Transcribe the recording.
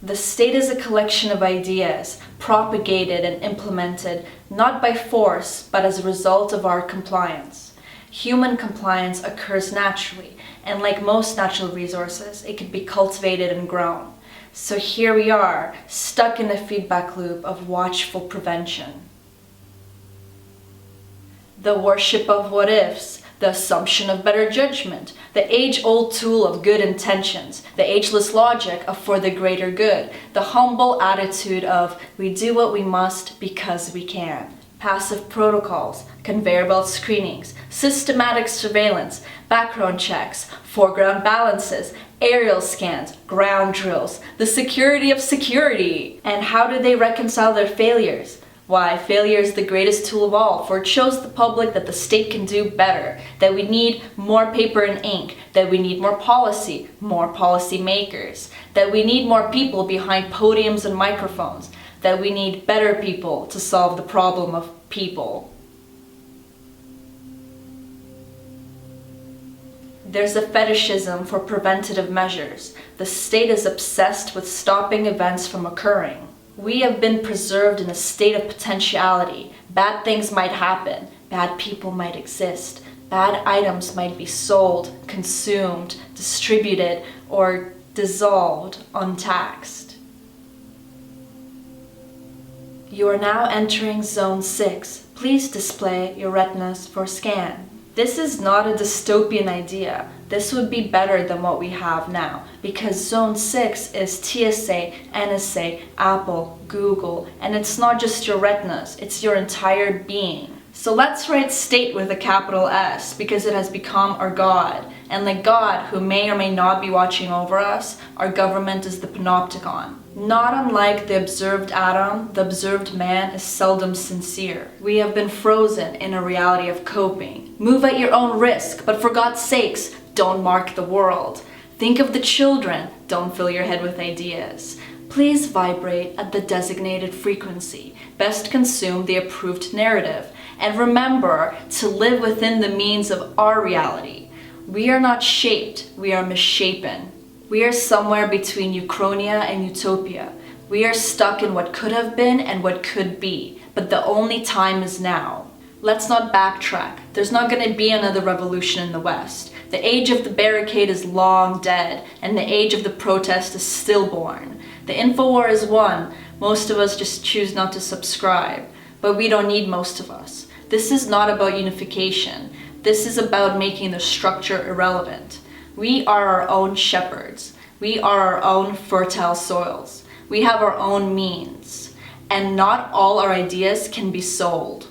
The state is a collection of ideas, propagated and implemented not by force, but as a result of our compliance. Human compliance occurs naturally, and like most natural resources, it can be cultivated and grown. So here we are, stuck in a feedback loop of watchful prevention. The worship of what-ifs, the assumption of better judgment, the age-old tool of good intentions, the ageless logic of for the greater good, the humble attitude of we do what we must because we can. Passive protocols, conveyor belt screenings, systematic surveillance, background checks, foreground balances, aerial scans, ground drills, the security of security. And how do they reconcile their failures? Why, failure is the greatest tool of all, for it shows the public that the state can do better, that we need more paper and ink, that we need more policy makers, that we need more people behind podiums and microphones, that we need better people to solve the problem of people. There's a fetishism for preventative measures. The state is obsessed with stopping events from occurring. We have been preserved in a state of potentiality. Bad things might happen, bad people might exist, bad items might be sold, consumed, distributed, or dissolved untaxed. You are now entering Zone 6. Please display your retinas for scan. This is not a dystopian idea. This would be better than what we have now, because Zone 6 is TSA, NSA, Apple, Google, and it's not just your retinas, it's your entire being. So let's write state with a capital S, because it has become our God. And like God, who may or may not be watching over us, our government is the panopticon. Not unlike the observed atom, the observed man is seldom sincere. We have been frozen in a reality of coping. Move at your own risk, but for God's sakes, don't mark the world. Think of the children, don't fill your head with ideas. Please vibrate at the designated frequency. Best consume the approved narrative. And remember to live within the means of our reality. We are not shaped, we are misshapen. We are somewhere between Uchronia and Utopia. We are stuck in what could have been and what could be, but the only time is now. Let's not backtrack. There's not going to be another revolution in the West. The age of the barricade is long dead, and the age of the protest is stillborn. The InfoWar is won. Most of us just choose not to subscribe, but we don't need most of us. This is not about unification. This is about making the structure irrelevant. We are our own shepherds. We are our own fertile soils. We have our own means. And not all our ideas can be sold.